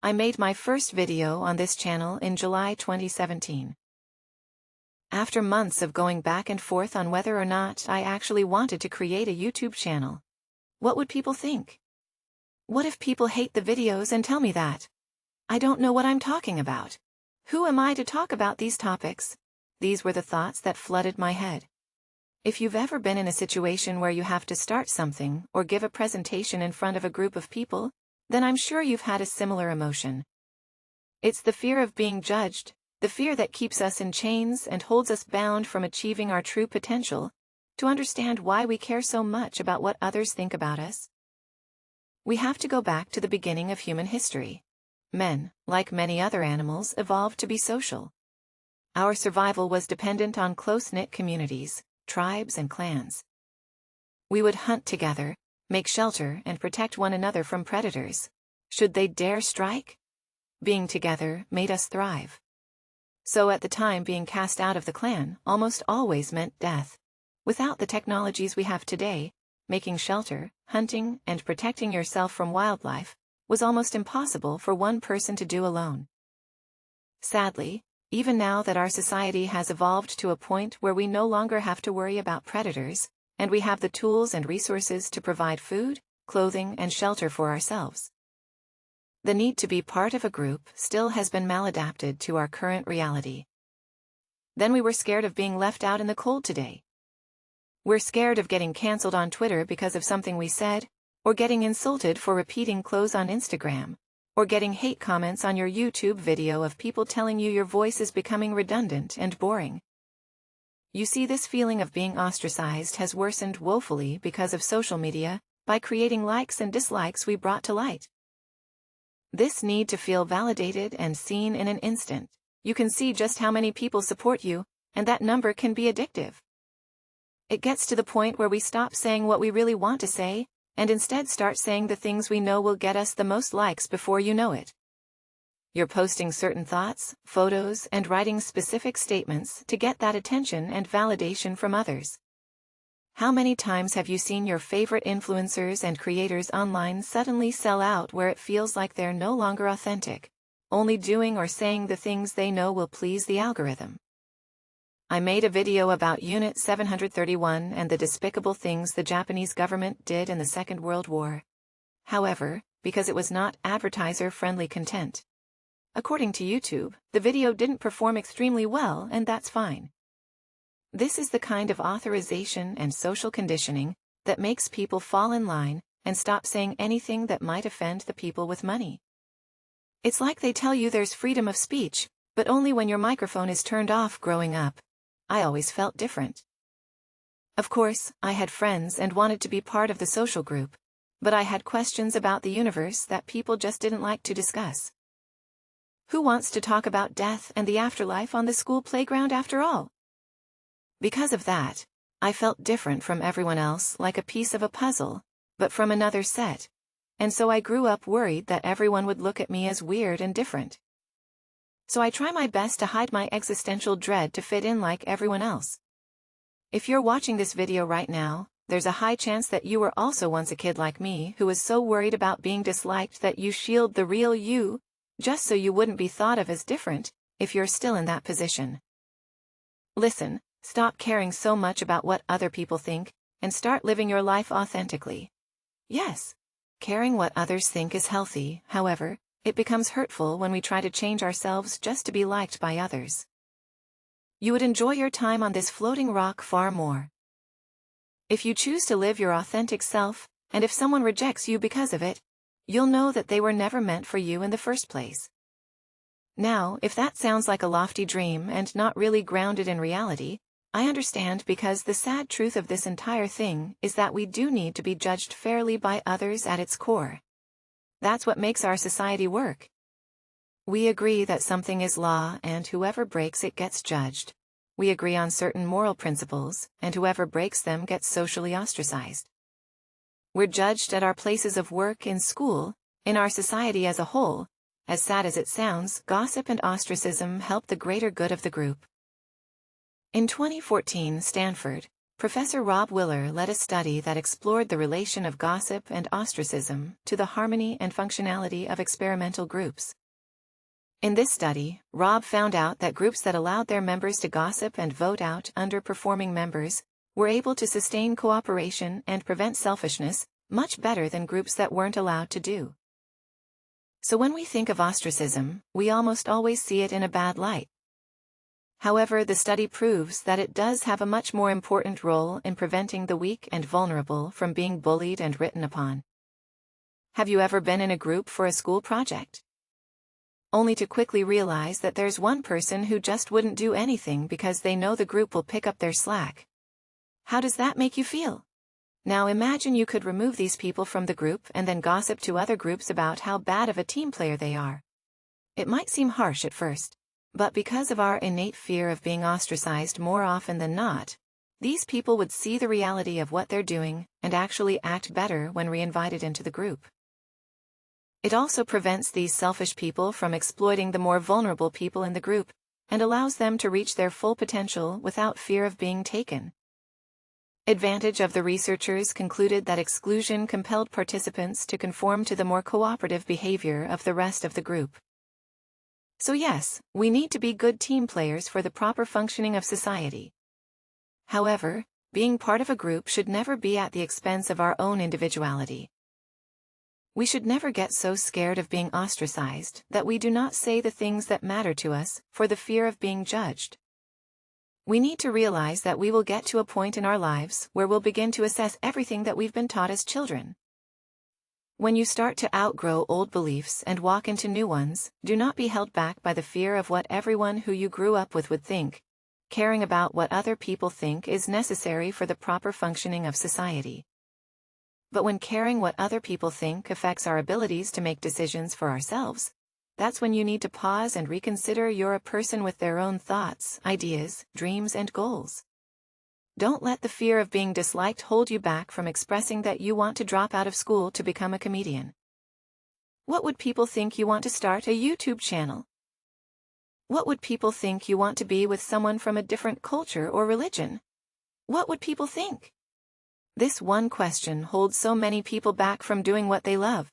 I made my first video on this channel in July 2017. After months of going back and forth on whether or not I actually wanted to create a YouTube channel. What would people think? What if people hate the videos and tell me that? I don't know what I'm talking about. Who am I to talk about these topics? These were the thoughts that flooded my head. If you've ever been in a situation where you have to start something or give a presentation in front of a group of people, then I'm sure you've had a similar emotion. It's the fear of being judged, the fear that keeps us in chains and holds us bound from achieving our true potential. To understand why we care so much about what others think about us, we have to go back to the beginning of human history. Men, like many other animals, evolved to be social. Our survival was dependent on close-knit communities, tribes and clans. We would hunt together, make shelter and protect one another from predators, should they dare strike. Being together made us thrive. So at the time, being cast out of the clan almost always meant death. Without the technologies we have today, making shelter, hunting and protecting yourself from wildlife was almost impossible for one person to do alone. Sadly, even now that our society has evolved to a point where we no longer have to worry about predators, and we have the tools and resources to provide food, clothing and shelter for ourselves, the need to be part of a group still has been maladapted to our current reality. Then we were scared of being left out in the cold today. We're scared of getting cancelled on Twitter because of something we said, or getting insulted for repeating clothes on Instagram, or getting hate comments on your YouTube video of people telling you your voice is becoming redundant and boring. You see, this feeling of being ostracized has worsened woefully because of social media, by creating likes and dislikes we brought to light. This need to feel validated and seen in an instant. You can see just how many people support you, and that number can be addictive. It gets to the point where we stop saying what we really want to say, and instead start saying the things we know will get us the most likes before you know it. You're posting certain thoughts, photos, and writing specific statements to get that attention and validation from others. How many times have you seen your favorite influencers and creators online suddenly sell out where it feels like they're no longer authentic, only doing or saying the things they know will please the algorithm? I made a video about Unit 731 and the despicable things the Japanese government did in the Second World War. However, because it was not advertiser-friendly content, according to YouTube, the video didn't perform extremely well, and that's fine. This is the kind of authorization and social conditioning that makes people fall in line and stop saying anything that might offend the people with money. It's like they tell you there's freedom of speech, but only when your microphone is turned off. Growing up, I always felt different. Of course, I had friends and wanted to be part of the social group, but I had questions about the universe that people just didn't like to discuss. Who wants to talk about death and the afterlife on the school playground after all? Because of that, I felt different from everyone else, like a piece of a puzzle, but from another set, and so I grew up worried that everyone would look at me as weird and different. So I try my best to hide my existential dread to fit in like everyone else. If you're watching this video right now, there's a high chance that you were also once a kid like me who was so worried about being disliked that you shield the real you, just so you wouldn't be thought of as different, if you're still in that position. Listen, stop caring so much about what other people think, and start living your life authentically. Yes, caring what others think is healthy. However, it becomes hurtful when we try to change ourselves just to be liked by others. You would enjoy your time on this floating rock far more if you choose to live your authentic self, and if someone rejects you because of it, you'll know that they were never meant for you in the first place. Now, if that sounds like a lofty dream and not really grounded in reality, I understand, because the sad truth of this entire thing is that we do need to be judged fairly by others at its core. That's what makes our society work. We agree that something is law and whoever breaks it gets judged. We agree on certain moral principles, and whoever breaks them gets socially ostracized. We're judged at our places of work, in school, in our society as a whole. As sad as it sounds, gossip and ostracism help the greater good of the group. In 2014, Stanford, Professor Rob Willer led a study that explored the relation of gossip and ostracism to the harmony and functionality of experimental groups. In this study, Rob found out that groups that allowed their members to gossip and vote out underperforming members were able to sustain cooperation and prevent selfishness much better than groups that weren't allowed to do. So when we think of ostracism, we almost always see it in a bad light. However, the study proves that it does have a much more important role in preventing the weak and vulnerable from being bullied and written upon. Have you ever been in a group for a school project? Only to quickly realize that there's one person who just wouldn't do anything because they know the group will pick up their slack. How does that make you feel? Now imagine you could remove these people from the group and then gossip to other groups about how bad of a team player they are. It might seem harsh at first, but because of our innate fear of being ostracized more often than not, these people would see the reality of what they're doing and actually act better when reinvited into the group. It also prevents these selfish people from exploiting the more vulnerable people in the group and allows them to reach their full potential without fear of being taken. Advantage of the researchers concluded that exclusion compelled participants to conform to the more cooperative behavior of the rest of the group. So yes, we need to be good team players for the proper functioning of society. However, being part of a group should never be at the expense of our own individuality. We should never get so scared of being ostracized that we do not say the things that matter to us for the fear of being judged. We need to realize that we will get to a point in our lives where we'll begin to assess everything that we've been taught as children. When you start to outgrow old beliefs and walk into new ones, do not be held back by the fear of what everyone who you grew up with would think. Caring about what other people think is necessary for the proper functioning of society. But when caring what other people think affects our abilities to make decisions for ourselves, that's when you need to pause and reconsider you're a person with their own thoughts, ideas, dreams, and goals. Don't let the fear of being disliked hold you back from expressing that you want to drop out of school to become a comedian. What would people think you want to start a YouTube channel? What would people think you want to be with someone from a different culture or religion? What would people think? This one question holds so many people back from doing what they love.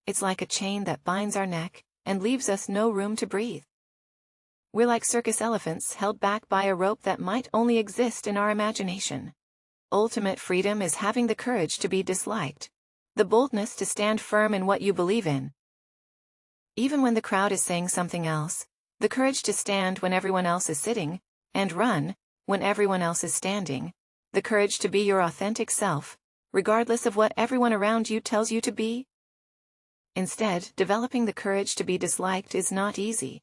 It's like a chain that binds our neck and leaves us no room to breathe. We're like circus elephants held back by a rope that might only exist in our imagination. Ultimate freedom is having the courage to be disliked, the boldness to stand firm in what you believe in. Even when the crowd is saying something else, the courage to stand when everyone else is sitting, and run when everyone else is standing, the courage to be your authentic self, regardless of what everyone around you tells you to be. Instead, developing the courage to be disliked is not easy.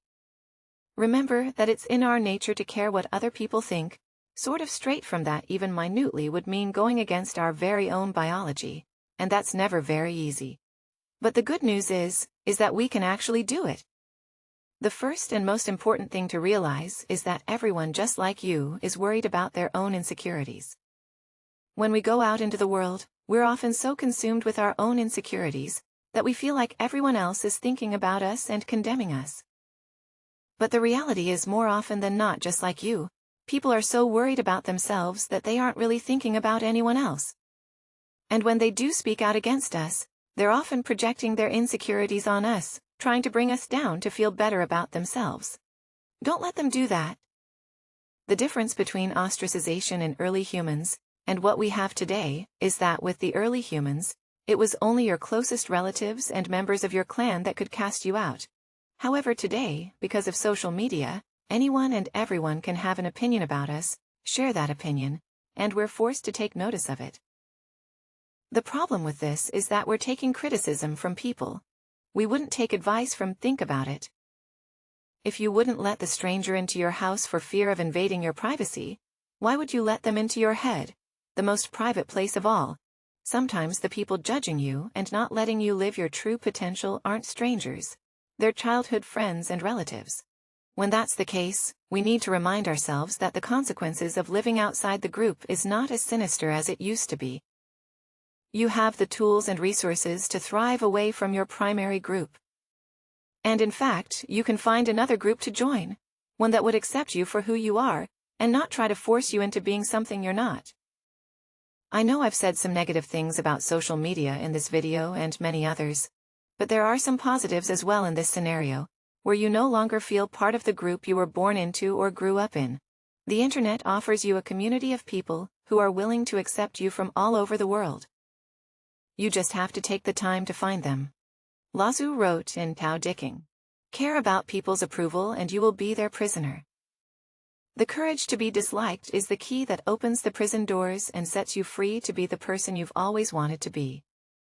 Remember that it's in our nature to care what other people think. Sort of straight from that even minutely would mean going against our very own biology, and that's never very easy. But the good news is that we can actually do it. The first and most important thing to realize is that everyone just like you is worried about their own insecurities. When we go out into the world, we're often so consumed with our own insecurities that we feel like everyone else is thinking about us and condemning us. But the reality is more often than not just like you, people are so worried about themselves that they aren't really thinking about anyone else. And when they do speak out against us, they're often projecting their insecurities on us, trying to bring us down to feel better about themselves. Don't let them do that. The difference between ostracization in early humans and what we have today is that with the early humans, it was only your closest relatives and members of your clan that could cast you out. However, today, because of social media, anyone and everyone can have an opinion about us, share that opinion, and we're forced to take notice of it. The problem with this is that we're taking criticism from people. We wouldn't take advice from think about it. If you wouldn't let the stranger into your house for fear of invading your privacy, why would you let them into your head, the most private place of all? Sometimes the people judging you and not letting you live your true potential aren't strangers. They're childhood friends and relatives. When that's the case, we need to remind ourselves that the consequences of living outside the group is not as sinister as it used to be. You have the tools and resources to thrive away from your primary group. And in fact, you can find another group to join, one that would accept you for who you are, and not try to force you into being something you're not. I know I've said some negative things about social media in this video and many others, but there are some positives as well in this scenario, where you no longer feel part of the group you were born into or grew up in. The internet offers you a community of people who are willing to accept you from all over the world. You just have to take the time to find them. Lao Tzu wrote in Tao Te Ching, "Care about people's approval and you will be their prisoner." The courage to be disliked is the key that opens the prison doors and sets you free to be the person you've always wanted to be.